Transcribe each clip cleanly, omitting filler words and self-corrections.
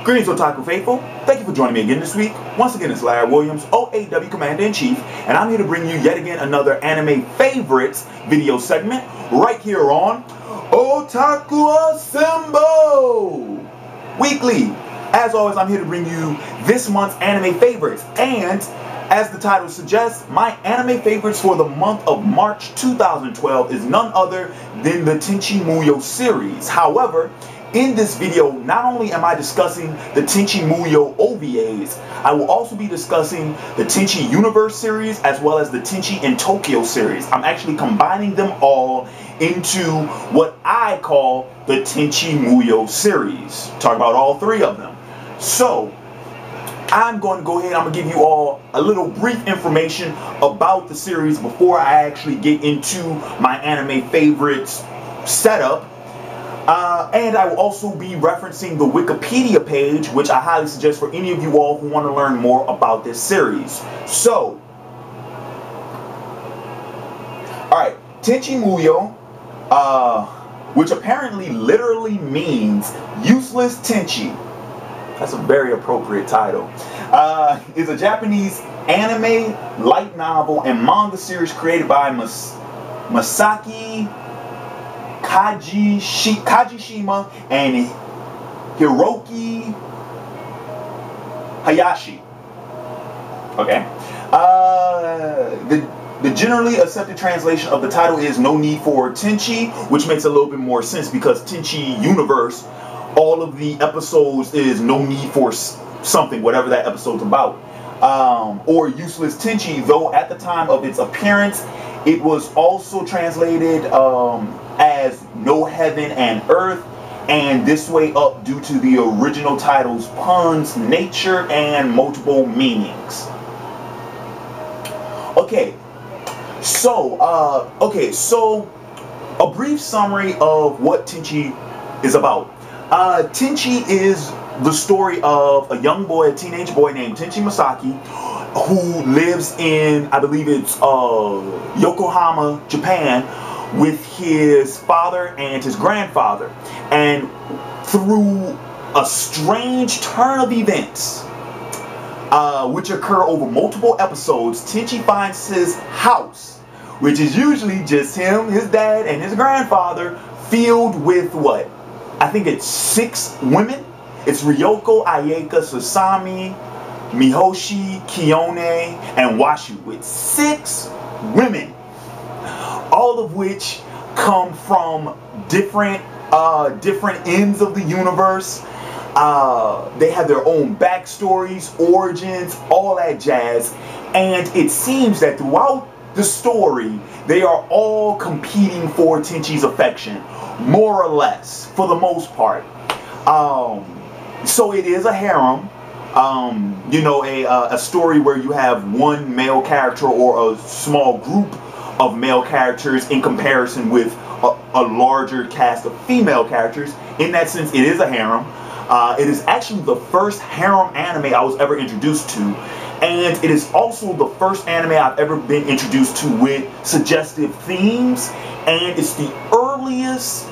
Greetings, Otaku Faithful. Thank you for joining me again this week. Once again, it's Larry Williams, OAW Commander-in-Chief, and I'm here to bring you yet again another anime favorites video segment right here on Otaku Assemble Weekly. As always, I'm here to bring you this month's anime favorites, and as the title suggests, my anime favorites for the month of March 2012 is none other than the Tenchi Muyo series. However, in this video, not only am I discussing the Tenchi Muyo OVAs, I will also be discussing the Tenchi Universe series as well as the Tenchi in Tokyo series. I'm actually combining them all into what I call the Tenchi Muyo series. Talk about all three of them. So, I'm going to go ahead, I'm going to give you all a little brief information about the series before I actually get into my anime favorites setup. And I will also be referencing the Wikipedia page, which I highly suggest for any of you all who want to learn more about this series. So, alright, Tenchi Muyo, which apparently literally means useless Tenchi. That's a very appropriate title. Is a Japanese anime, light novel, and manga series created by Masaki Kajishima and Hiroki Hayashi. Okay. The generally accepted translation of the title is No Need for Tenchi, which makes a little bit more sense because Tenchi Universe, all of the episodes is no need for something, whatever that episode's about. Or useless Tenchi, though at the time of its appearance, it was also translated as No Heaven and Earth, and this way up due to the original title's puns, nature, and multiple meanings. Okay, so a brief summary of what Tenchi is about. Tenchi is the story of a young boy, a teenage boy named Tenchi Masaki, who lives in, I believe it's Yokohama, Japan, with his father and his grandfather. And through a strange turn of events, which occur over multiple episodes, Tenchi finds his house, which is usually just him, his dad, and his grandfather, filled with what? I think it's 6 women. It's Ryoko, Ayaka, Susami, Mihoshi, Kiyone, and Washu. With 6 women, all of which come from different ends of the universe. They have their own backstories, origins, all that jazz. And it seems that throughout the story, they are all competing for Tenchi's affection, more or less, for the most part. So it is a harem. You know, a story where you have one male character or a small group of male characters in comparison with a larger cast of female characters. In that sense, it is a harem. It is actually the first harem anime I was ever introduced to, and it is also the first anime I've ever been introduced to with suggestive themes, and it's the earliest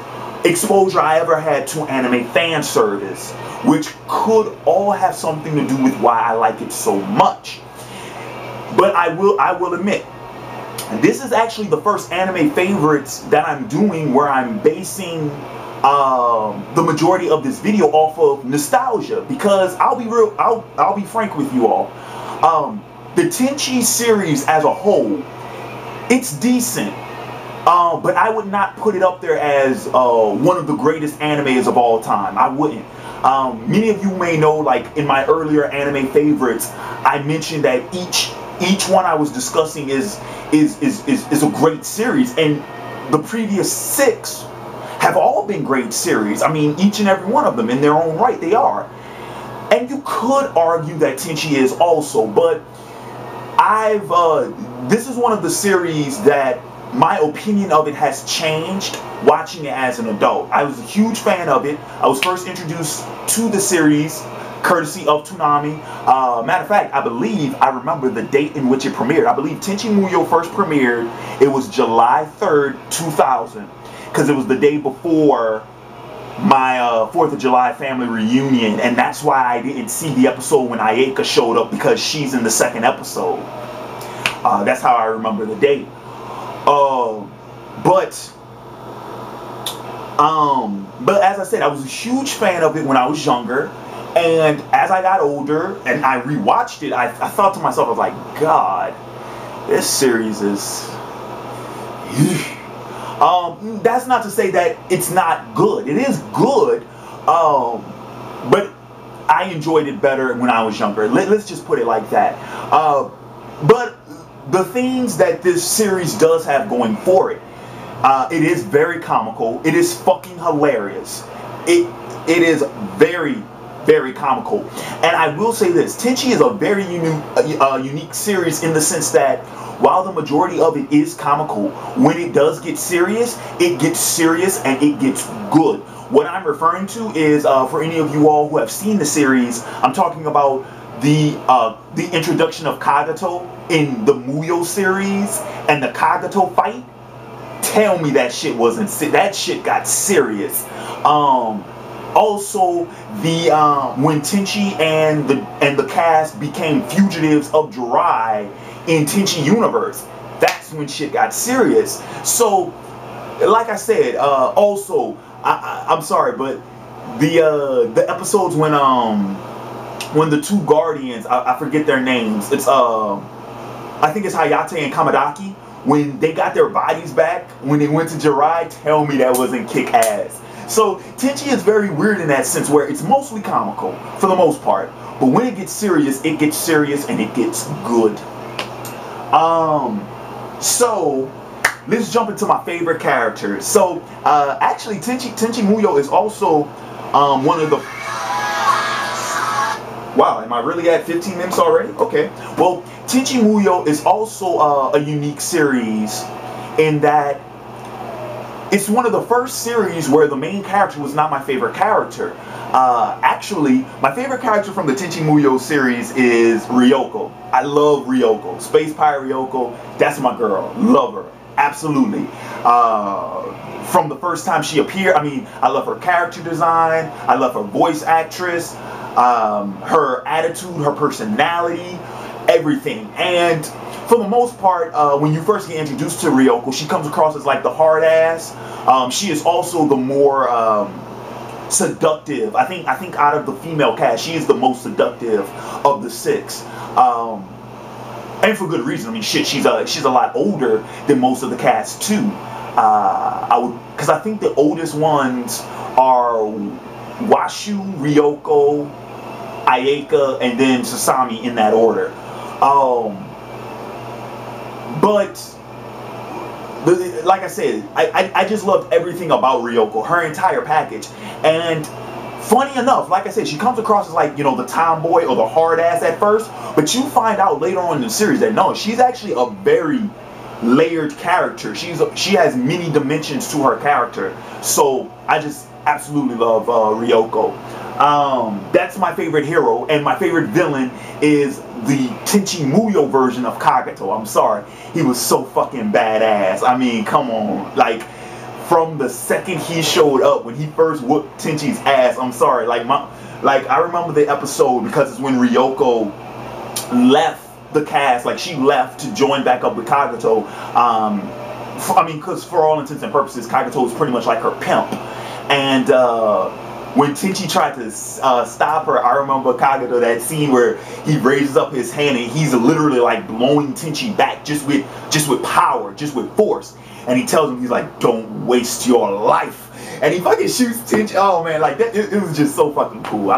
exposure I ever had to anime fan service, which could all have something to do with why I like it so much. But I will admit, this is actually the first anime favorites that I'm doing where I'm basing the majority of this video off of nostalgia, because I'll be frank with you all. The Tenchi series as a whole, it's decent. But I would not put it up there as one of the greatest animes of all time. I wouldn't. Many of you may know, like in my earlier anime favorites, I mentioned that each one I was discussing is a great series, and the previous 6 have all been great series. I mean, each and every one of them in their own right, they are. And you could argue that Tenchi is also, but this is one of the series that my opinion of it has changed watching it as an adult. I was a huge fan of it. I was first introduced to the series courtesy of Toonami. Matter of fact, I remember the date in which it premiered. I believe Tenchi Muyo first premiered. It was July 3rd, 2000. Because it was the day before my 4th of July family reunion, and that's why I didn't see the episode when Ayeka showed up, because she's in the 2nd episode. That's how I remember the date. But as I said, I was a huge fan of it when I was younger, and as I got older and I rewatched it, I thought to myself, I was like, God, this series is... that's not to say that it's not good. It is good, but I enjoyed it better when I was younger. Let's just put it like that. But the things that this series does have going for it, it is very comical. It is fucking hilarious. It is very, very comical. And I will say this, Tenchi is a very unique series in the sense that while the majority of it is comical, when it does get serious and it gets good. What I'm referring to is, for any of you all who have seen the series, I'm talking about the introduction of Kagato in the Muyo series and the Kagato fight. Tell me that shit wasn't, that shit got serious. Also, when Tenchi and the cast became fugitives of Jirai in Tenchi Universe, that's when shit got serious. So, like I said, also, I'm sorry, but the episodes when the 2 guardians, I forget their names, it's I think it's Hayate and Kamadaki, when they got their bodies back when they went to Jirai, tell me that wasn't kick ass. So Tenchi is very weird in that sense, where it's mostly comical for the most part, but when it gets serious and it gets good. So let's jump into my favorite characters. So actually Tenchi Muyo is also one of the... Wow, am I really at 15 minutes already? Okay. Well, Tenchi Muyo is also a unique series in that it's one of the first series where the main character was not my favorite character. Actually, my favorite character from the Tenchi Muyo series is Ryoko. I love Ryoko. Space Pirate Ryoko, that's my girl. Love her. Absolutely. From the first time she appeared, I mean, I love her character design. I love her voice actress. Her attitude, her personality, everything. And for the most part, when you first get introduced to Ryoko, she comes across as like the hard ass. She is also the more seductive. I think out of the female cast, she is the most seductive of the 6. And for good reason. I mean, shit, she's a lot older than most of the cast too. Because I think the oldest ones are Washu, Ryoko, Ayeka, and then Sasami in that order. But like I said, I just loved everything about Ryoko, her entire package. And funny enough, like I said, she comes across as like, you know, the tomboy or the hard ass at first, but you find out later on in the series that no, she's actually a very layered character. She has many dimensions to her character. So I just absolutely love Ryoko. That's my favorite hero, and my favorite villain is the Tenchi Muyo version of Kagato. I'm sorry, he was so fucking badass. I mean, come on, like from the second he showed up, when he first whooped Tenchi's ass, I'm sorry, like I remember the episode because it's when Ryoko left the cast, like she left to join back up with Kagato. I mean, because for all intents and purposes, Kagato is pretty much like her pimp. And when Tenchi tried to stop her, I remember Kagato, that scene where he raises up his hand and he's literally like blowing Tenchi back just with power, just with force. And he tells him, he's like, don't waste your life. And he fucking shoots Tenchi. Oh man, like that, it was just so fucking cool.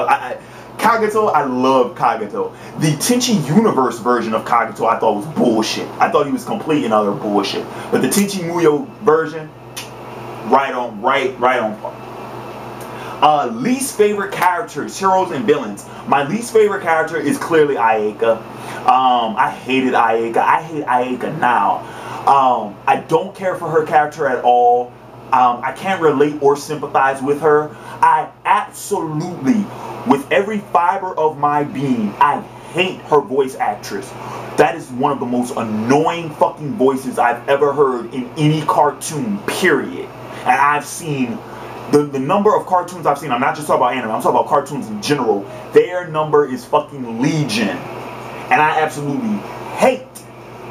Kagato, I love Kagato. The Tenchi Universe version of Kagato I thought was bullshit. I thought he was complete and utter bullshit. But the Tenchi Muyo version, right on point. Least favorite characters, heroes and villains. My least favorite character is clearly Ayeka. I hated Ayeka. I hate Ayeka now. I don't care for her character at all. I can't relate or sympathize with her. I absolutely, with every fiber of my being, I hate her voice actress. That is one of the most annoying fucking voices I've ever heard in any cartoon, period. And I've seen the number of cartoons I've seen, I'm not just talking about anime, I'm talking about cartoons in general, their number is fucking legion. And I absolutely hate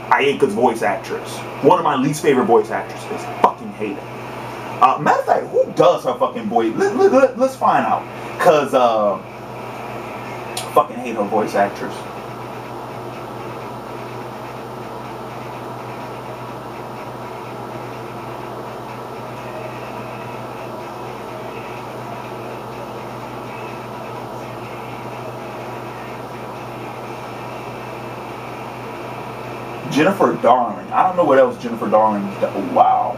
Ayeka's voice actress. One of my least favorite voice actresses. Fucking hate it. Matter of fact, who does her fucking voice? Let's find out. Cause fucking hate her voice actress. Jennifer Darling. I don't know what else Jennifer Darling. Oh, wow.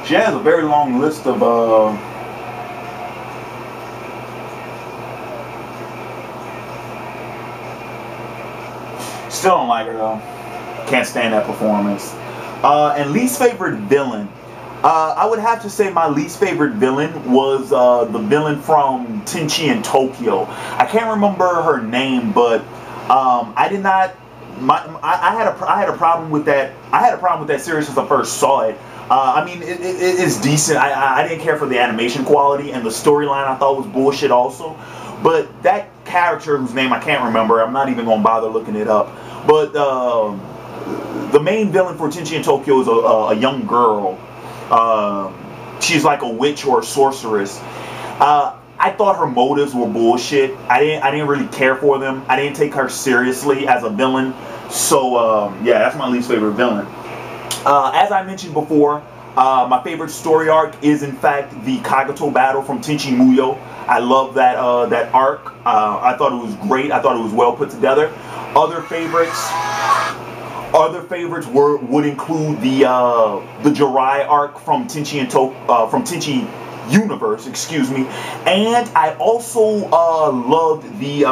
She has a very long list of still don't like her though. Can't stand that performance. And least favorite villain. I would have to say my least favorite villain was the villain from Tenchi in Tokyo. I can't remember her name, but I did not. I had a problem with that. I had a problem with that series since I first saw it. I mean, it's decent. I didn't care for the animation quality, and the storyline I thought was bullshit also. But that character whose name I can't remember, I'm not even gonna bother looking it up. But the main villain for Tenchi in Tokyo is a young girl. She's like a witch or a sorceress. I thought her motives were bullshit. I didn't really care for them. I didn't take her seriously as a villain. So yeah, that's my least favorite villain. As I mentioned before, my favorite story arc is in fact the Kagato battle from Tenchi Muyo. I love that that arc. I thought it was great. I thought it was well put together. Other favorites would include the Jirai arc from Tenchi Universe, excuse me, and I also loved the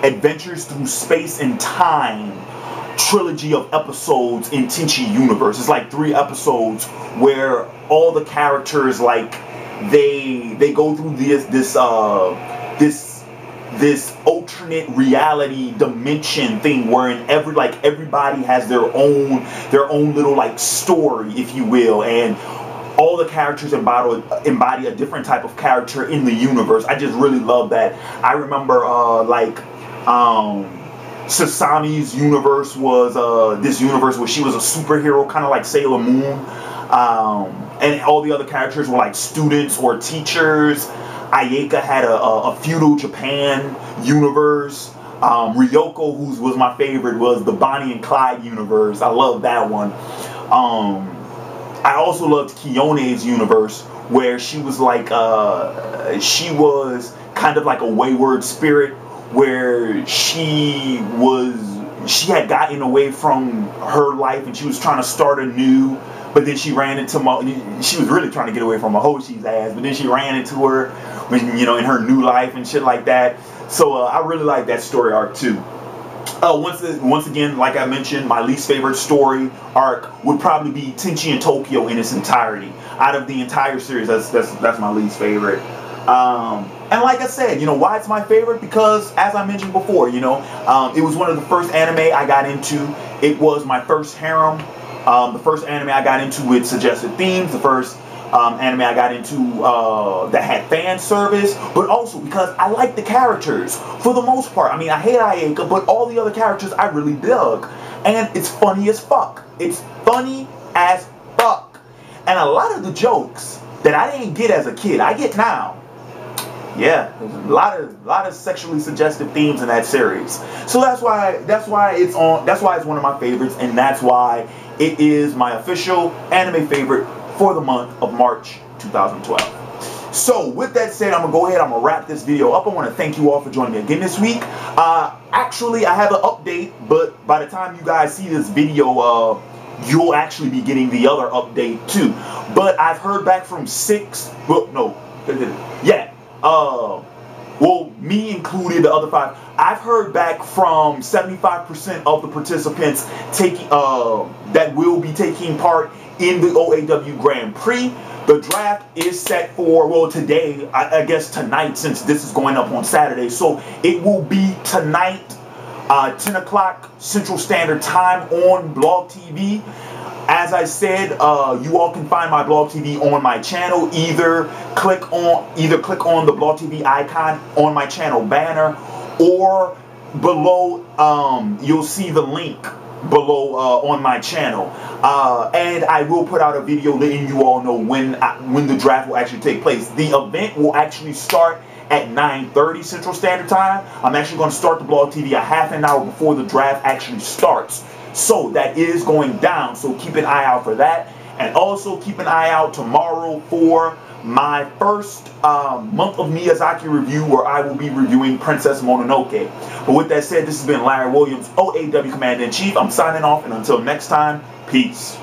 Adventures Through Space and Time trilogy of episodes in Tenchi Universe. It's like 3 episodes where all the characters like they go through this alternate reality dimension thing wherein everybody has their own little like story, if you will, and all the characters embody a different type of character in the universe. I just really love that. I remember Sasami's universe was this universe where she was a superhero, kind of like Sailor Moon, and all the other characters were like students or teachers. Ayeka had a feudal Japan universe. Ryoko, who was my favorite, was the Bonnie and Clyde universe. I love that one. I also loved Kiyone's universe, where she was like, she was kind of like a wayward spirit, where she had gotten away from her life and she was trying to start anew, but then she ran into she was really trying to get away from Mahoshi's ass, but then she ran into her when, you know, in her new life and shit like that. So I really like that story arc too. Once again, like I mentioned, my least favorite story arc would probably be Tenchi in Tokyo in its entirety. Out of the entire series, that's my least favorite. And like I said, you know, why it's my favorite? Because, as I mentioned before, you know, it was one of the first anime I got into. It was my first harem. The first anime I got into with suggested themes. The first anime I got into that had fan service, but also because I like the characters for the most part. I mean, I hate Ayeka, but all the other characters I really dug, and it's funny as fuck. It's funny as fuck, and a lot of the jokes that I didn't get as a kid, I get now. Yeah, there's a lot of sexually suggestive themes in that series. So that's why it's one of my favorites, and that's why it is my official anime favorite for the month of March 2012. So with that said, I'm gonna go ahead, I'm gonna wrap this video up. I want to thank you all for joining me again this week. Actually, I have an update, but by the time you guys see this video, you'll actually be getting the other update too. But I've heard back from 6, well, no, yeah, well, me included, the other 5. I've heard back from 75% of the participants taking that will be taking part in the OAW Grand Prix. The draft is set for, well, today, I guess tonight, since this is going up on Saturday. So it will be tonight, 10 o'clock Central Standard Time on Blog TV. As I said, you all can find my Blog TV on my channel. Either click on the Blog TV icon on my channel banner, or below you'll see the link below on my channel, and I will put out a video letting you all know when the draft will actually take place. The event will actually start at 9:30 Central Standard Time. I'm actually going to start the Blog TV a half an hour before the draft actually starts. So that is going down. So keep an eye out for that. And also keep an eye out tomorrow for my first month of Miyazaki review, where I will be reviewing Princess Mononoke. But with that said, this has been Larry Williams, OAW Commander-in-Chief. I'm signing off, and until next time, peace.